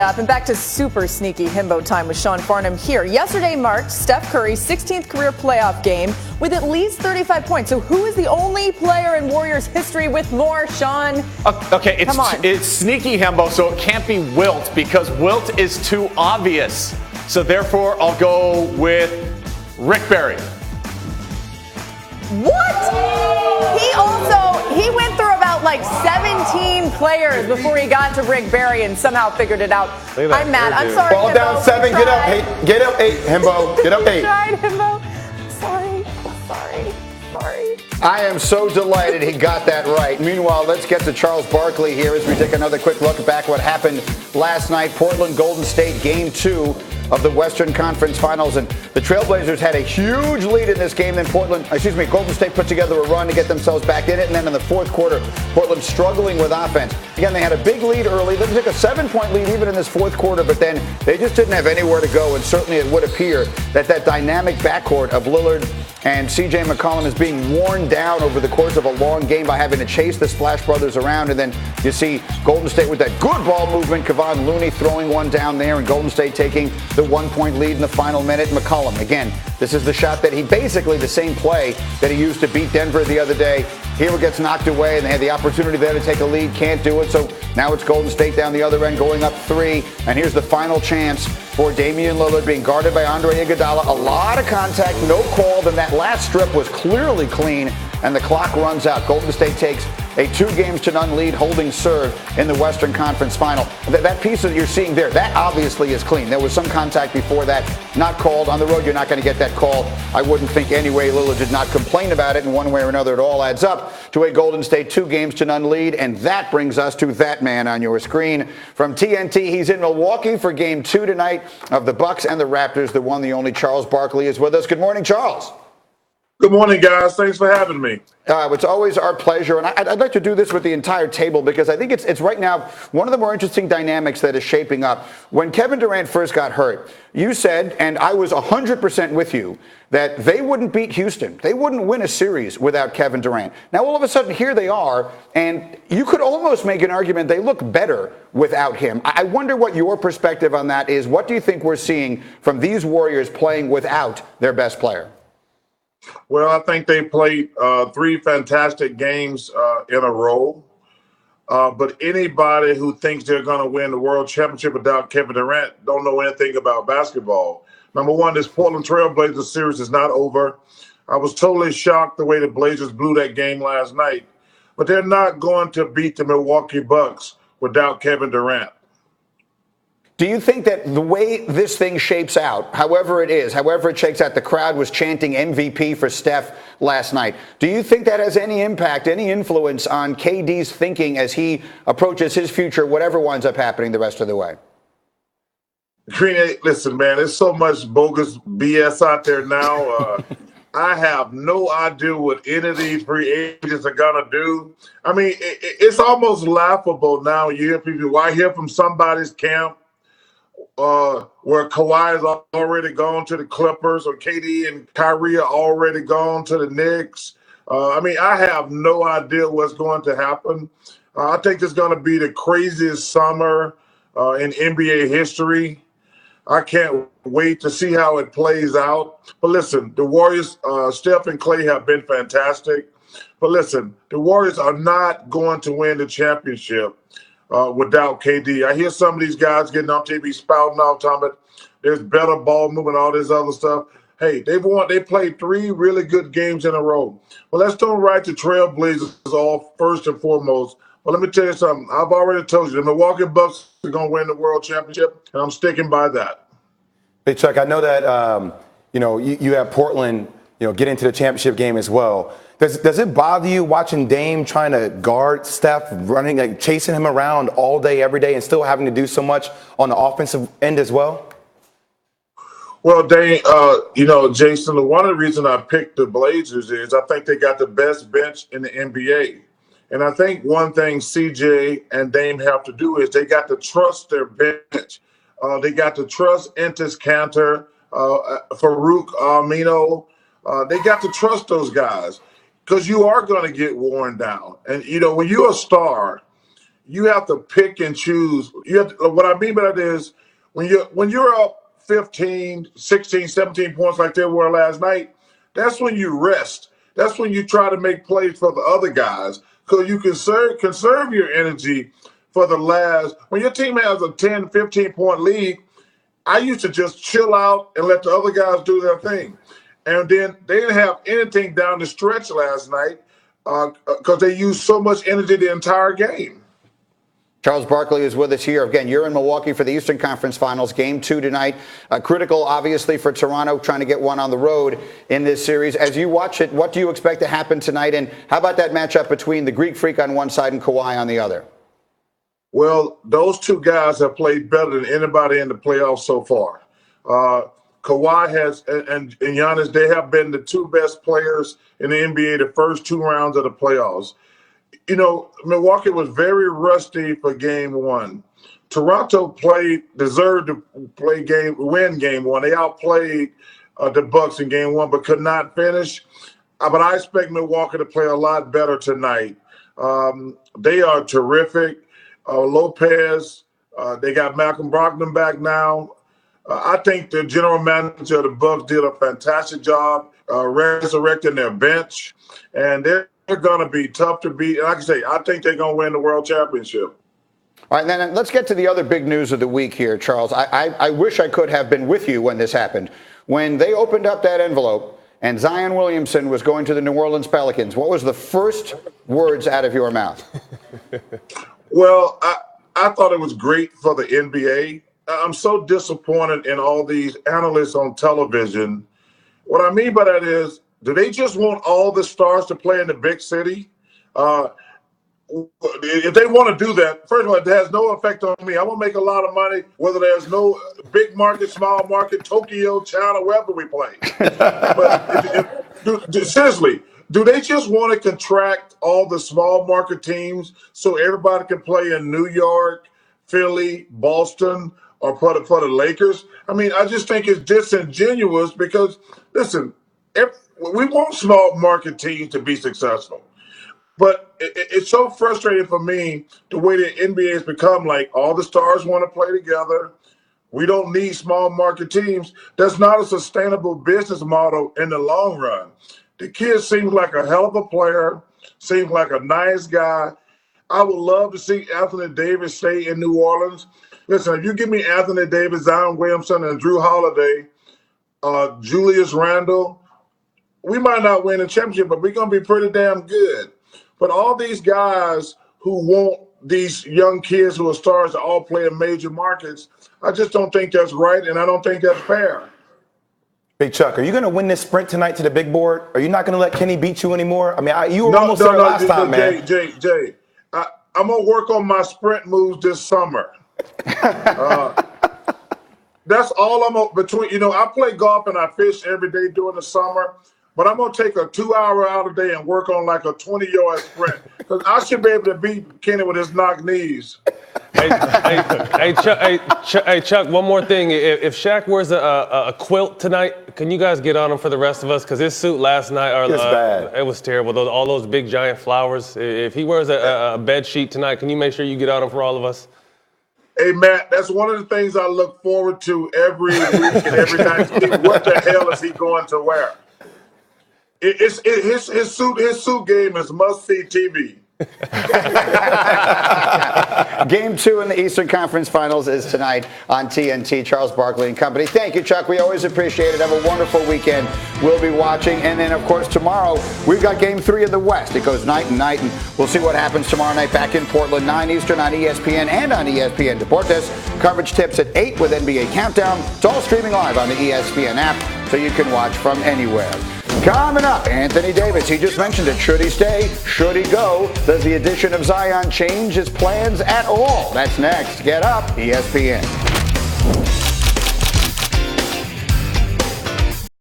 Up and back to super sneaky himbo time with Sean Farnham here. Yesterday marked Steph Curry's 16th career playoff game with at least 35 points. So who is the only player in Warriors history with more, Sean? Okay, it's sneaky himbo, so it can't be Wilt because Wilt is too obvious. So therefore, I'll go with Rick Barry. What? He went through about like 17 players before he got to Rick Barry and somehow figured it out. I'm mad. I'm sorry. Ball Himbo. down 7. Get up 8. Get up 8. Himbo. Get up 8. Tried, Himbo. Sorry. I am so delighted he got that right. Meanwhile, let's get to Charles Barkley here as we take another quick look back what happened last night. Portland Golden State Game 2 of the Western Conference Finals, and the Trailblazers had a huge lead in this game. Then Golden State put together a run to get themselves back in it, and then in the fourth quarter, Portland struggling with offense. Again, they had a big lead early. They took a 7-point lead even in this fourth quarter, but then they just didn't have anywhere to go, and certainly it would appear that dynamic backcourt of Lillard and C.J. McCollum is being worn down over the course of a long game by having to chase the Splash Brothers around. And then you see Golden State with that good ball movement, Kevon Looney throwing one down there, and Golden State taking the 1-point lead in the final minute. McCollum, again, this is the shot that he basically the same play that he used to beat Denver the other day. Here it gets knocked away, and they had the opportunity there to take a lead, can't do it. So now it's Golden State down the other end going up 3. And here's the final chance for Damian Lillard being guarded by Andre Iguodala. A lot of contact, no call. Then that last strip was clearly clean, and the clock runs out. Golden State takes a 2-0 lead holding serve in the Western Conference Final. That piece that you're seeing there, that obviously is clean. There was some contact before that, not called. On the road, you're not going to get that call. I wouldn't think anyway. Lillard did not complain about it in one way or another. It all adds up to a Golden State 2-0 lead, and that brings us to that man on your screen. From TNT, he's in Milwaukee for Game 2 tonight of the Bucks and the Raptors. The one, the only Charles Barkley is with us. Good morning, Charles. Good morning, guys. Thanks for having me. It's always our pleasure, and I'd like to do this with the entire table because I think it's right now one of the more interesting dynamics that is shaping up. When Kevin Durant first got hurt, you said, and I was 100% with you, that they wouldn't beat Houston. They wouldn't win a series without Kevin Durant. Now, all of a sudden, here they are, and you could almost make an argument they look better without him. I wonder what your perspective on that is. What do you think we're seeing from these Warriors playing without their best player? Well, I think they played 3 fantastic games in a row. But anybody who thinks they're going to win the World Championship without Kevin Durant don't know anything about basketball. Number one, this Portland Trailblazers series is not over. I was totally shocked the way the Blazers blew that game last night. But they're not going to beat the Milwaukee Bucks without Kevin Durant. Do you think that the way this thing shapes out, however it shakes out, the crowd was chanting MVP for Steph last night. Do you think that has any impact, any influence on KD's thinking as he approaches his future, whatever winds up happening the rest of the way? Listen, man, there's so much bogus BS out there now. I have no idea what any of these free agents are going to do. I mean, it's almost laughable now. You hear people, I hear from somebody's camp, where Kawhi is already gone to the Clippers, or KD and Kyrie are already gone to the Knicks. I have no idea what's going to happen. I think it's going to be the craziest summer in NBA history. I can't wait to see how it plays out. But listen, the Warriors, Steph and Clay have been fantastic. But listen, the Warriors are not going to win the championship without KD. I hear some of these guys getting on TV spouting off, talking about there's better ball movement, all this other stuff. Hey, they played 3 really good games in a row. Well, let's don't write the Trailblazers off first and foremost. Well, let me tell you something. I've already told you the Milwaukee Bucks are going to win the World Championship, and I'm sticking by that. Hey, Chuck, I know that you have Portland, get into the championship game as well. Does it bother you watching Dame trying to guard Steph, running, chasing him around all day, every day, and still having to do so much on the offensive end as well? Well, Dame, Jason, one of the reasons I picked the Blazers is I think they got the best bench in the NBA. And I think one thing CJ and Dame have to do is they got to trust their bench. They got to trust Entis Cantor, Farouk Amino. They got to trust those guys because you are going to get worn down. And, when you're a star, you have to pick and choose. What I mean by that is when you're up 15, 16, 17 points like they were last night, that's when you rest. That's when you try to make plays for the other guys because you conserve your energy for the last. When your team has a 10, 15-point lead, I used to just chill out and let the other guys do their thing. And then they didn't have anything down the stretch last night because they used so much energy the entire game. Charles Barkley is with us here. Again, you're in Milwaukee for the Eastern Conference Finals. Game 2 tonight. Critical, obviously, for Toronto, trying to get one on the road in this series. As you watch it, what do you expect to happen tonight? And how about that matchup between the Greek Freak on one side and Kawhi on the other? Well, those two guys have played better than anybody in the playoffs so far. Kawhi and Giannis, they have been the two best players in the NBA the first 2 rounds of the playoffs. You know, Milwaukee was very rusty for game 1. Toronto deserved to win game 1. They outplayed the Bucks in game 1, but could not finish. But I expect Milwaukee to play a lot better tonight. They are terrific. Lopez, they got Malcolm Brogdon back now. I think the general manager of the Bucks did a fantastic job resurrecting their bench, and they're going to be tough to beat. And like I say, I think they're going to win the World Championship. All right, then let's get to the other big news of the week here, Charles. I wish I could have been with you when this happened. When they opened up that envelope and Zion Williamson was going to the New Orleans Pelicans, what was the first words out of your mouth? Well, I thought it was great for the NBA. I'm so disappointed in all these analysts on television. What I mean by that is, do they just want all the stars to play in the big city? If they want to do that, first of all, it has no effect on me. I will make a lot of money whether there's no big market, small market, Tokyo, China, wherever we play. But seriously, do they just want to contract all the small market teams so everybody can play in New York, Philly, Boston, or for the Lakers? I mean, I just think it's disingenuous because, listen, we want small market teams to be successful. But it's so frustrating for me the way the NBA has become, like all the stars want to play together. We don't need small market teams. That's not a sustainable business model in the long run. The kid seems like a hell of a player, seems like a nice guy. I would love to see Anthony Davis stay in New Orleans. Listen, if you give me Anthony Davis, Zion Williamson, and Drew Holiday, Julius Randle, we might not win a championship, but we're going to be pretty damn good. But all these guys who want these young kids who are stars to all play in major markets, I just don't think that's right, and I don't think that's fair. Big Chuck, are you going to win this sprint tonight to the big board? Are you not going to let Kenny beat you anymore? I mean, you were almost there last time, man. Jay, I'm going to work on my sprint moves this summer. That's all I'm between. You know, I play golf and I fish every day during the summer. But I'm going to take a 2-hour out a day and work on like a 20-yard sprint because I should be able to beat Kenny with his knock knees. Hey, Chuck, one more thing. If Shaq wears a quilt tonight, can you guys get on him for the rest of us? Because his suit last night, bad. It was terrible. All those big giant flowers. If he wears a bed sheet tonight, can you make sure you get on him for all of us? Hey, Matt, that's one of the things I look forward to every week and every night. What the hell is he going to wear? His suit game is must-see TV. Game 2 in the Eastern Conference Finals is tonight on TNT. Charles Barkley and company. Thank you, Chuck. We always appreciate it. Have a wonderful weekend. We'll be watching. And then, of course, tomorrow we've got Game 3 of the West. It goes night and night, and we'll see what happens tomorrow night back in Portland, 9 Eastern on ESPN and on ESPN Deportes. Coverage tips at 8 with NBA Countdown. It's all streaming live on the ESPN app, so you can watch from anywhere. Coming up, Anthony Davis. He just mentioned it. Should he stay? Should he go? Does the addition of Zion change his plans at all? That's next. Get Up, ESPN.